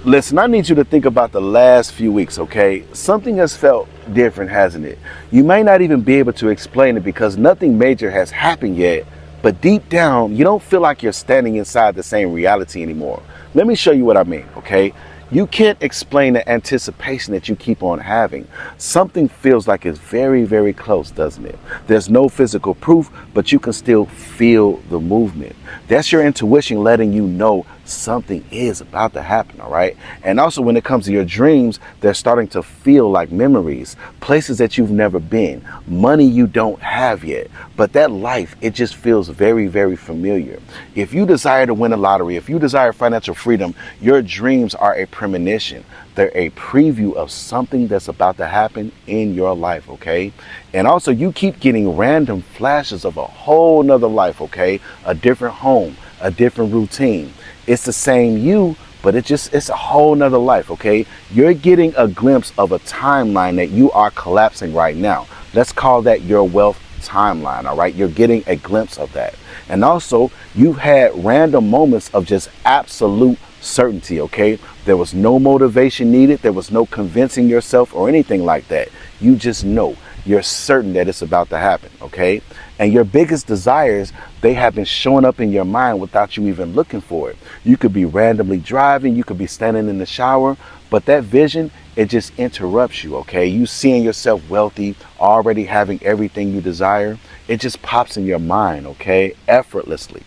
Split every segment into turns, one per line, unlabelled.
Listen, I need you to think about the last few weeks, okay? Something has felt different, hasn't it? You may not even be able to explain it because nothing major has happened yet, but deep down, you don't feel like you're standing inside the same reality anymore. Let me show you what I mean, okay? You can't explain the anticipation that you keep on having. Something feels like it's very, very close, doesn't it? There's no physical proof, but you can still feel the movement. That's your intuition letting you know something is about to happen, all right? And also when it comes to your dreams, they're starting to feel like memories, places that you've never been, money you don't have yet. But that life, it just feels very, very familiar. If you desire to win a lottery, if you desire financial freedom, your dreams are a premonition. They're a preview of something that's about to happen in your life, okay? And also you keep getting random flashes of a whole nother life, okay? A different home, a different routine. It's the same you, but it's a whole nother life, okay? You're getting a glimpse of a timeline that you are collapsing right now. Let's call that your wealth timeline, all right? You're getting a glimpse of that. And also, you've had random moments of just absolute certainty, okay? There was no motivation needed. There was no convincing yourself or anything like that. You just know. You're certain that it's about to happen, okay? And your biggest desires, they have been showing up in your mind without you even looking for it. You could be randomly driving, you could be standing in the shower, but that vision, it just interrupts you, okay? You seeing yourself wealthy, already having everything you desire, it just pops in your mind, okay? Effortlessly.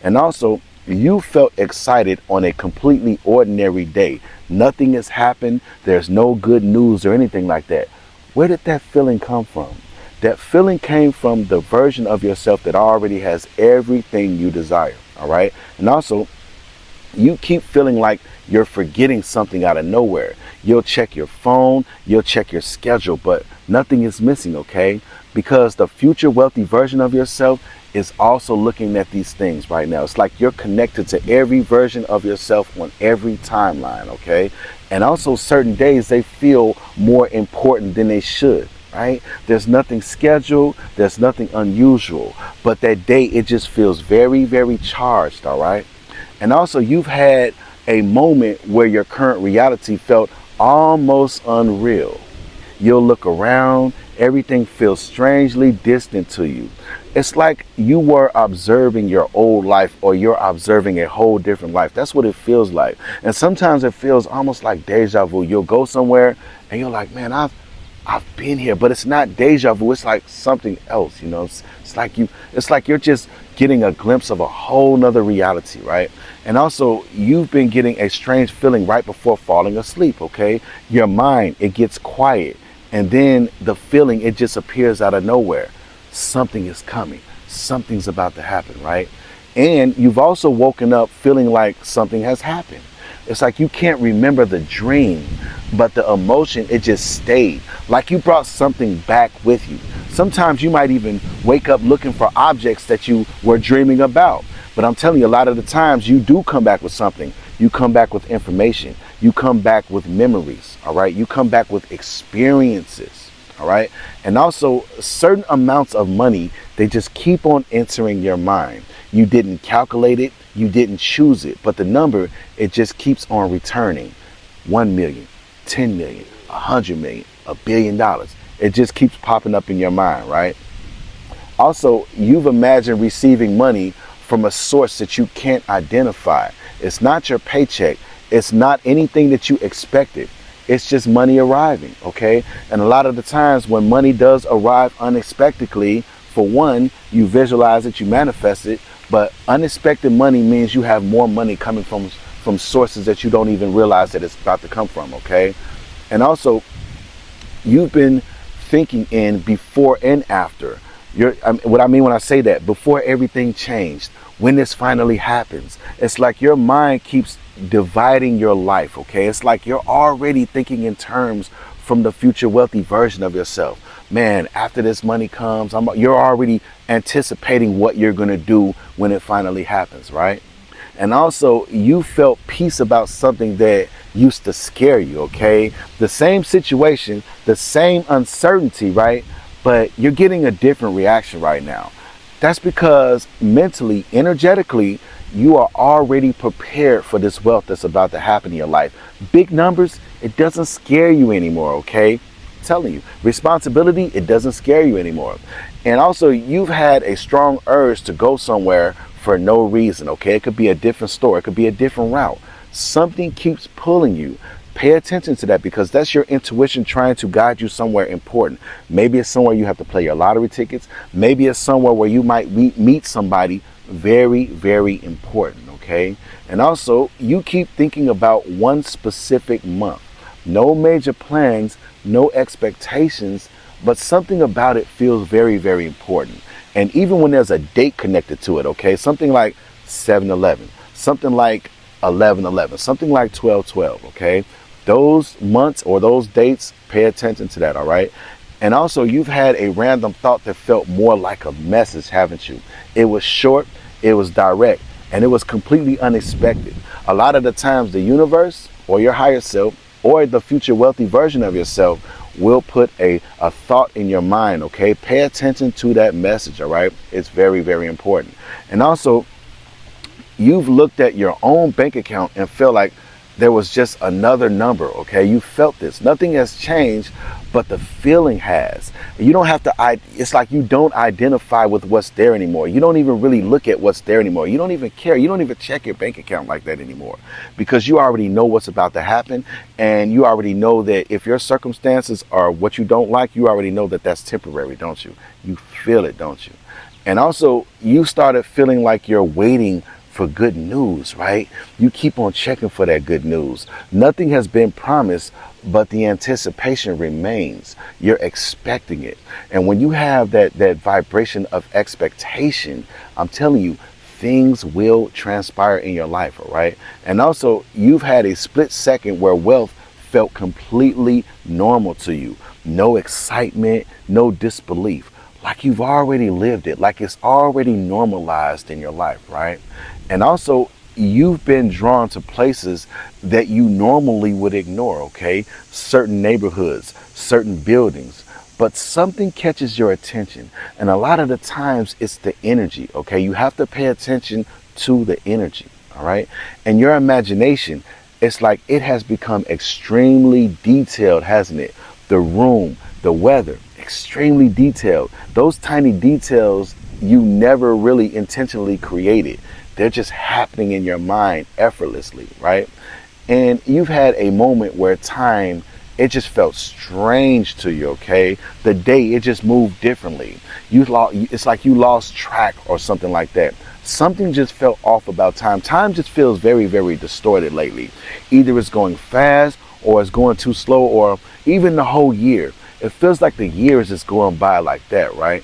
And also, you felt excited on a completely ordinary day. Nothing has happened. There's no good news or anything like that. Where did that feeling come from? That feeling came from the version of yourself that already has everything you desire, all right? And also, you keep feeling like you're forgetting something out of nowhere. You'll check your phone, you'll check your schedule, but nothing is missing, okay? Because the future wealthy version of yourself is also looking at these things right now. It's like you're connected to every version of yourself on every timeline, okay? And also certain days, they feel more important than they should, right? There's nothing scheduled, there's nothing unusual, but that day, it just feels very, very charged, all right? And also you've had a moment where your current reality felt almost unreal. You'll look around, everything feels strangely distant to you. It's like you were observing your old life or you're observing a whole different life. That's what it feels like. And sometimes it feels almost like deja vu. You'll go somewhere and you're like, man, I've been here, but it's not deja vu. It's like something else, you know. It's like you're just getting a glimpse of a whole nother reality, right? And also you've been getting a strange feeling right before falling asleep, okay? Your mind, it gets quiet. And then the feeling, it just appears out of nowhere. Something is coming. Something's about to happen, right? And you've also woken up feeling like something has happened. It's like you can't remember the dream, but the emotion, it just stayed. Like you brought something back with you. Sometimes you might even wake up looking for objects that you were dreaming about. But I'm telling you, a lot of the times you do come back with something. You come back with information. You come back with memories, all right? You come back with experiences, all right? And also certain amounts of money, they just keep on entering your mind. You didn't calculate it. You didn't choose it. But the number, it just keeps on returning. 1 million, 10 million, 100 million, $1 billion. It just keeps popping up in your mind, right? Also, you've imagined receiving money from a source that you can't identify. It's not your paycheck. It's not anything that you expected. It's just money arriving, okay? And a lot of the times when money does arrive unexpectedly, for one, you visualize it, you manifest it, but unexpected money means you have more money coming from sources that you don't even realize that it's about to come from, okay? And also, you've been thinking in before and after. What I mean when I say that, before everything changed, when this finally happens, it's like your mind keeps dividing your life, okay? It's like you're already thinking in terms from the future wealthy version of yourself. Man, after this money comes, you're already anticipating what you're going to do when it finally happens, right? And also, you felt peace about something that used to scare you, okay? The same situation, the same uncertainty, right? But you're getting a different reaction right now. That's because mentally, energetically, you are already prepared for this wealth that's about to happen in your life. Big numbers, it doesn't scare you anymore, okay? I'm telling you, responsibility, it doesn't scare you anymore. And also, you've had a strong urge to go somewhere for no reason, okay? It could be a different store, it could be a different route. Something keeps pulling you. Pay attention to that, because that's your intuition trying to guide you somewhere important. Maybe it's somewhere you have to play your lottery tickets. Maybe it's somewhere where you might meet somebody very, very important, okay? And also, you keep thinking about one specific month. No major plans, no expectations, but something about it feels very, very important. And even when there's a date connected to it, okay? Something like 7-Eleven, something like 11-11, something like 12-12, okay? Those months or those dates, pay attention to that, all right? And also, you've had a random thought that felt more like a message, haven't you? It was short, it was direct, and it was completely unexpected. A lot of the times, the universe or your higher self or the future wealthy version of yourself will put a thought in your mind, okay? Pay attention to that message, all right? It's very, very important. And also, you've looked at your own bank account and feel like there was just another number, okay? You felt this. Nothing has changed, but the feeling has. You don't have to, it's like you don't identify with what's there anymore. You don't even really look at what's there anymore. You don't even care. You don't even check your bank account like that anymore, because you already know what's about to happen. And you already know that if your circumstances are what you don't like, you already know that that's temporary, don't you? You feel it, don't you? And also, you started feeling like you're waiting for good news, right? You keep on checking for that good news. Nothing has been promised, but the anticipation remains. You're expecting it. And when you have that vibration of expectation, I'm telling you, things will transpire in your life, all right? And also, you've had a split second where wealth felt completely normal to you. No excitement, no disbelief. Like you've already lived it, like it's already normalized in your life, right? And also, you've been drawn to places that you normally would ignore, okay? Certain neighborhoods, certain buildings, but something catches your attention. And a lot of the times it's the energy, okay? You have to pay attention to the energy, all right? And your imagination, it's like it has become extremely detailed, hasn't it? The room, the weather, extremely detailed. Those tiny details you never really intentionally created. They're just happening in your mind effortlessly, right? And you've had a moment where time, it just felt strange to you, okay? The day, it just moved differently. It's like you lost track or something like that. Something just felt off about time. Time just feels very, very distorted lately. Either it's going fast or it's going too slow, or even the whole year. It feels like the year is just going by like that, right?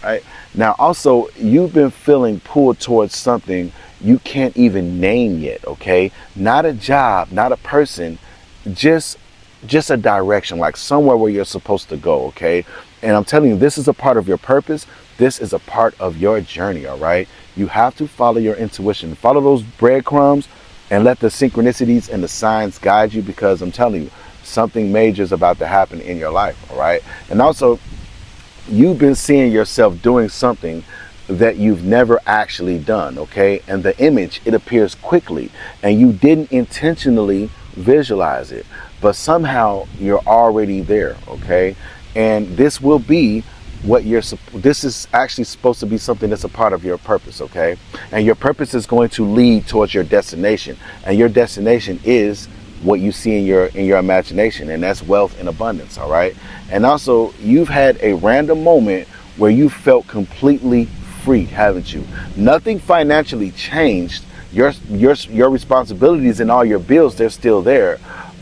Right. Now, also, you've been feeling pulled towards something you can't even name yet, okay? Not a job, not a person, just a direction, like somewhere where you're supposed to go, okay? And I'm telling you, this is a part of your purpose. This is a part of your journey, all right? You have to follow your intuition. Follow those breadcrumbs and let the synchronicities and the signs guide you, because I'm telling you, something major is about to happen in your life, all right? And also, you've been seeing yourself doing something that you've never actually done, okay? And the image, it appears quickly, and you didn't intentionally visualize it, but somehow you're already there, okay? And this will be what this is actually supposed to be something that's a part of your purpose, okay? And your purpose is going to lead towards your destination, and your destination is what you see in your imagination, and that's wealth and abundance, all right? And also, you've had a random moment where you felt completely free, haven't you? Nothing financially changed. Your responsibilities and all your bills, they're still there,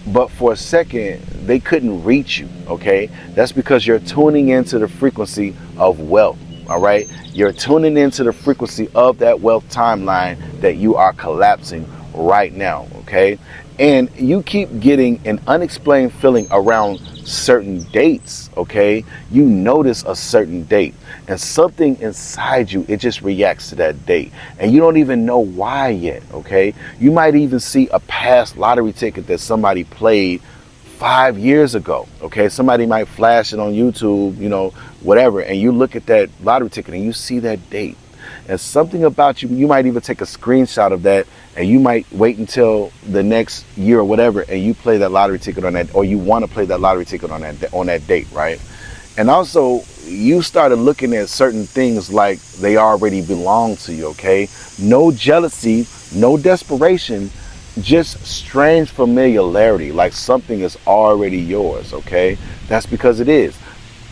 but for a second they couldn't reach you, okay? That's because you're tuning into the frequency of wealth, all right? You're tuning into the frequency of that wealth timeline that you are collapsing right now, okay? And you keep getting an unexplained feeling around certain dates, okay? You notice a certain date, and something inside you, it just reacts to that date, and you don't even know why yet, okay? You might even see a past lottery ticket that somebody played 5 years ago, okay? Somebody might flash it on YouTube, whatever, and you look at that lottery ticket and you see that date. And something about you, you might even take a screenshot of that, and you might wait until the next year or whatever, and you play that lottery ticket on that, or you want to play that lottery ticket on that date, right? And also, you started looking at certain things like they already belong to you, okay? No jealousy, no desperation, just strange familiarity, like something is already yours, okay? That's because it is.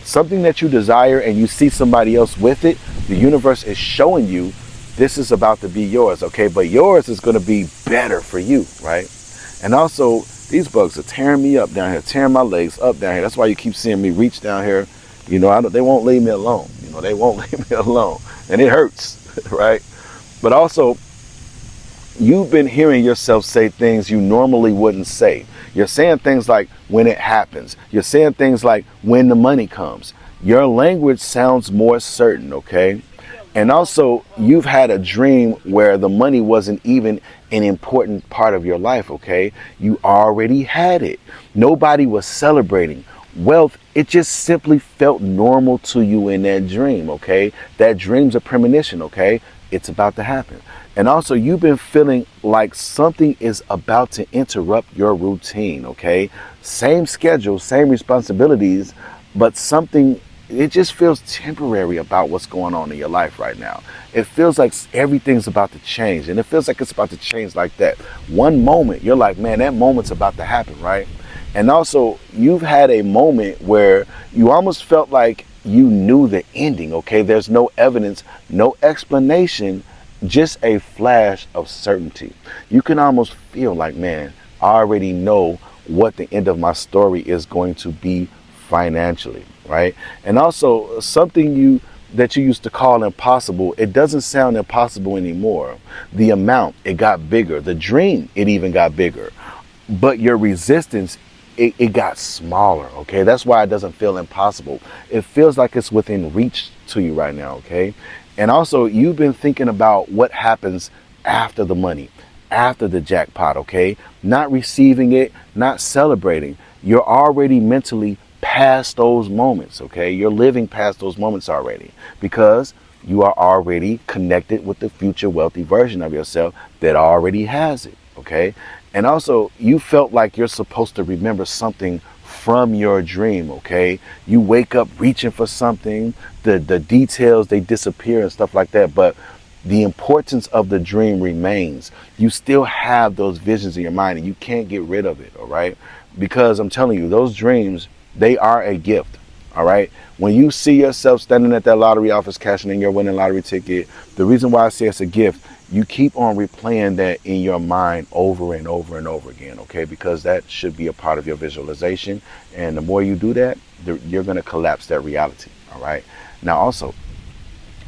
Something that you desire and you see somebody else with it, the universe is showing you this is about to be yours, okay? But yours is going to be better for you, right? And also, these bugs are tearing me up down here, tearing my legs up down here. That's why you keep seeing me reach down here. You know, they won't leave me alone. You know, they won't leave me alone. And it hurts, right? But also, you've been hearing yourself say things you normally wouldn't say. You're saying things like when it happens. You're saying things like when the money comes. Your language sounds more certain, okay? And also, you've had a dream where the money wasn't even an important part of your life, okay? You already had it. Nobody was celebrating. Wealth, it just simply felt normal to you in that dream, okay? That dream's a premonition, okay? It's about to happen. And also, you've been feeling like something is about to interrupt your routine, okay? Same schedule, same responsibilities, but something, it just feels temporary about what's going on in your life right now. It feels like everything's about to change, and it feels like it's about to change like that. One moment, you're like, man, that moment's about to happen, right? And also, you've had a moment where you almost felt like you knew the ending, okay? There's no evidence, no explanation, just a flash of certainty. You can almost feel like, man, I already know what the end of my story is going to be financially, right? And also, something that you used to call impossible, it doesn't sound impossible anymore. The amount, it got bigger. The dream, it even got bigger. But your resistance, it got smaller, okay? That's why it doesn't feel impossible. It feels like it's within reach to you right now, okay? And also, you've been thinking about what happens after the money, after the jackpot, okay? Not receiving it, not celebrating. You're already mentally past those moments, okay? You're living past those moments already because you are already connected with the future wealthy version of yourself that already has it, okay? And also, you felt like you're supposed to remember something from your dream, okay? You wake up reaching for something, the details, they disappear and stuff like that, but the importance of the dream remains. You still have those visions in your mind and you can't get rid of it, all right? Because I'm telling you, those dreams, they are a gift, all right? When you see yourself standing at that lottery office cashing in your winning lottery ticket, the reason why I say it's a gift, you keep on replaying that in your mind over and over and over again, okay? Because that should be a part of your visualization. And the more you do that, you're going to collapse that reality, all right? Now, also,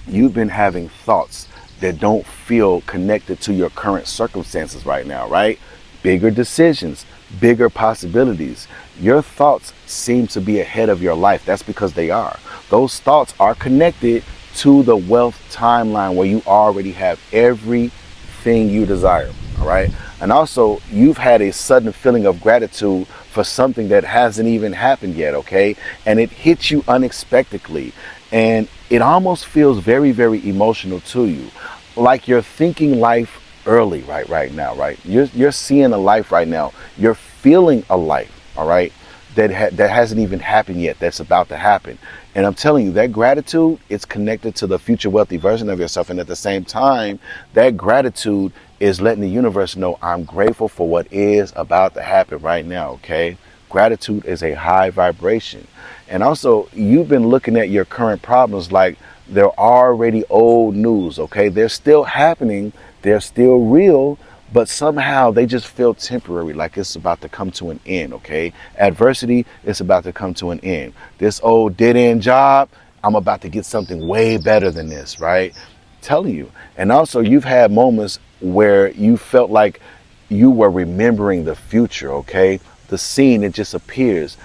you've been having thoughts that don't feel connected to your current circumstances right now, right? Bigger decisions, bigger possibilities. Your thoughts seem to be ahead of your life. That's because they are. Those thoughts are connected to the wealth timeline where you already have everything you desire, all right? And also, you've had a sudden feeling of gratitude for something that hasn't even happened yet, okay? And it hits you unexpectedly. And it almost feels very, very emotional to you. Like you're thinking life early right now, right? You're seeing a life right now. You're feeling a life, all right? That hasn't even happened yet, that's about to happen. And I'm telling you, that gratitude is connected to the future wealthy version of yourself. And at the same time, that gratitude is letting the universe know I'm grateful for what is about to happen right now, okay? Gratitude is a high vibration. And also, you've been looking at your current problems like they're already old news, okay? They're still happening, they're still real, but somehow they just feel temporary, like it's about to come to an end, okay? Adversity is about to come to an end. This old dead-end job, I'm about to get something way better than this, right? Telling you. And also, you've had moments where you felt like you were remembering the future, okay? The scene, it just appears.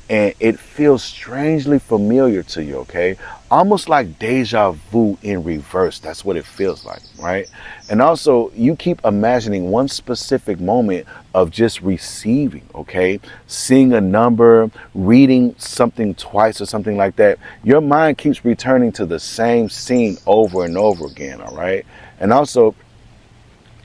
and it feels strangely familiar to you, okay? Almost like deja vu in reverse. That's what it feels like, right? And also, you keep imagining one specific moment of just receiving, okay? Seeing a number, reading something twice or something like that. Your mind keeps returning to the same scene over and over again, all right? And also,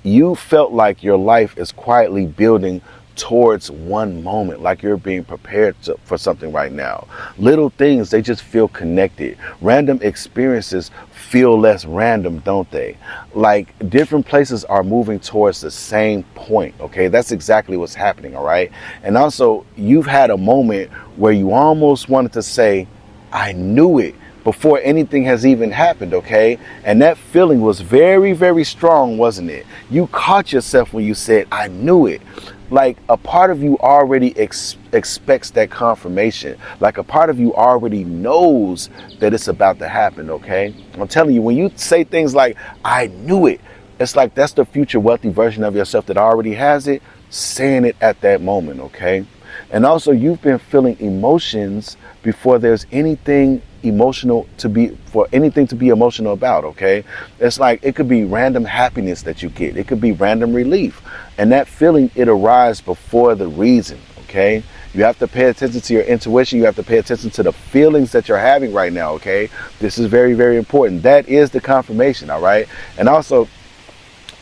you felt like your life is quietly building towards one moment, like you're being prepared for something right now. Little things, they just feel connected. Random experiences feel less random, don't they? Like different places are moving towards the same point, okay? That's exactly what's happening, all right? And also, you've had a moment where you almost wanted to say, I knew it, before anything has even happened, okay? And that feeling was very, very strong, wasn't it? You caught yourself when you said, I knew it. Like a part of you already expects that confirmation. Like a part of you already knows that it's about to happen, okay? I'm telling you, when you say things like, I knew it, it's like that's the future wealthy version of yourself that already has it, saying it at that moment, okay? And also, you've been feeling emotions before there's anything anything to be emotional about, okay? It's like it could be random happiness that you get. It could be random relief. And that feeling, it arrives before the reason, okay? You have to pay attention to your intuition. You have to pay attention to the feelings that you're having right now, okay? This is very, very important. That is the confirmation, all right? And also,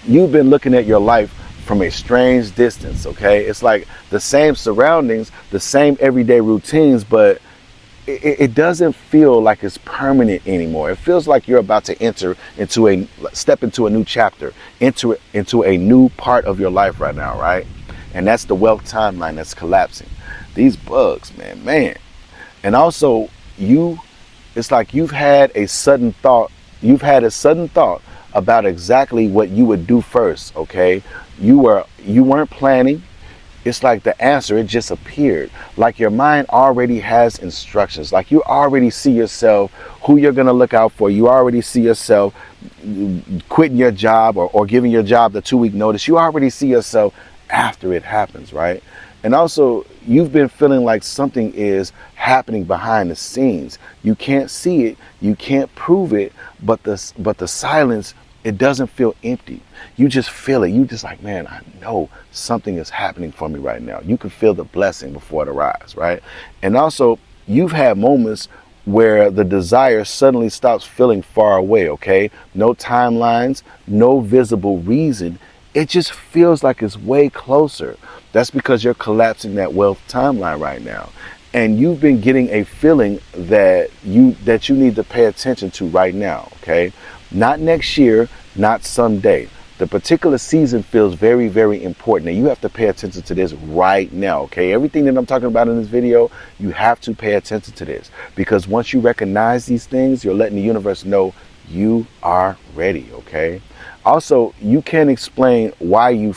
you've been looking at your life from a strange distance, okay? It's like the same surroundings, the same everyday routines, but it doesn't feel like it's permanent anymore. It feels like you're about to step into a new chapter, into a new part of your life right now, right? And that's the wealth timeline that's collapsing. These bugs, man. And also, it's like you've had a sudden thought about exactly what you would do first, okay? You weren't planning. It's like the answer, it just appeared. Like your mind already has instructions. Like you already see yourself, who you're going to look out for. You already see yourself quitting your job or giving your job the 2-week notice. You already see yourself after it happens, right? And also, you've been feeling like something is happening behind the scenes. You can't see it, you can't prove it, but the silence, it doesn't feel empty. You just feel it. You just like, man, I know something is happening for me right now. You can feel the blessing before it arrives, right? And also, you've had moments where the desire suddenly stops feeling far away, okay? No timelines, no visible reason. It just feels like it's way closer. That's because you're collapsing that wealth timeline right now. And you've been getting a feeling that you need to pay attention to right now, okay? Not next year, not someday. The particular season feels very, very important. And you have to pay attention to this right now, okay? Everything that I'm talking about in this video, you have to pay attention to this. Because once you recognize these things, you're letting the universe know you are ready, okay? Also, you can't explain why you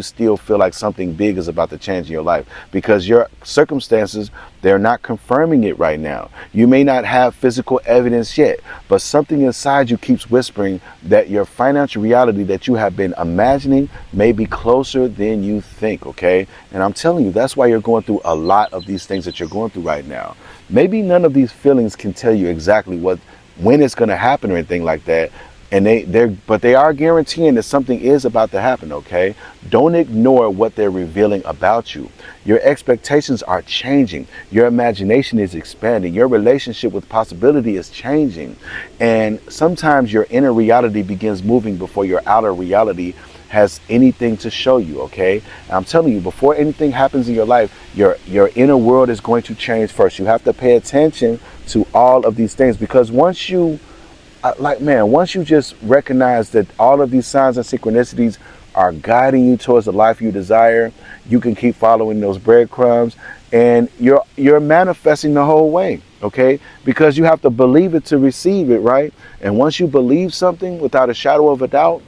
still feel like something big is about to change in your life, because your circumstances, they're not confirming it right now. You may not have physical evidence yet, but something inside you keeps whispering that your financial reality that you have been imagining may be closer than you think, okay? And I'm telling you, that's why you're going through a lot of these things that you're going through right now. Maybe none of these feelings can tell you exactly when it's going to happen or anything like that. And they are guaranteeing that something is about to happen, okay? Don't ignore what they're revealing about you. Your expectations are changing. Your imagination is expanding. Your relationship with possibility is changing. And sometimes your inner reality begins moving before your outer reality has anything to show you, okay? And I'm telling you, before anything happens in your life, your inner world is going to change first. You have to pay attention to all of these things, because once you just recognize that all of these signs and synchronicities are guiding you towards the life you desire, you can keep following those breadcrumbs, and you're manifesting the whole way, okay? Because you have to believe it to receive it, right? And once you believe something without a shadow of a doubt,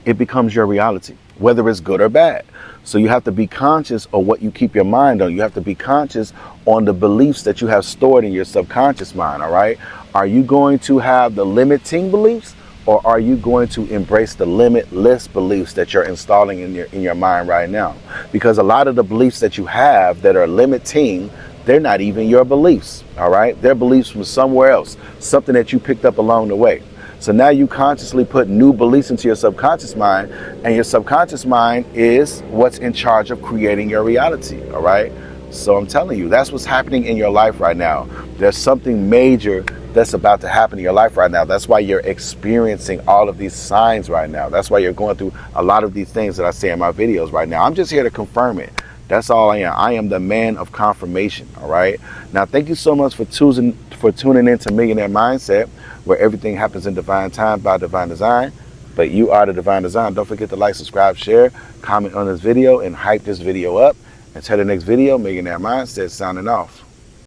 it becomes your reality, whether it's good or bad. So you have to be conscious of what you keep your mind on. You have to be conscious on the beliefs that you have stored in your subconscious mind, all right? Are you going to have the limiting beliefs, or are you going to embrace the limitless beliefs that you're installing in your mind right now? Because a lot of the beliefs that you have that are limiting, they're not even your beliefs, all right? They're beliefs from somewhere else, something that you picked up along the way. So now you consciously put new beliefs into your subconscious mind, and your subconscious mind is what's in charge of creating your reality, all right? So I'm telling you, that's what's happening in your life right now. There's something major that's about to happen in your life right now. That's why you're experiencing all of these signs right now. That's why you're going through a lot of these things that I say in my videos right now. I'm just here to confirm it. That's all I am. I am the man of confirmation, all right? Now, thank you so much for tuning into Millionaire Mindset, where everything happens in divine time by divine design. But you are the divine design. Don't forget to like, subscribe, share, comment on this video, and hype this video up. Until the next video, Millionaire Mindset signing off.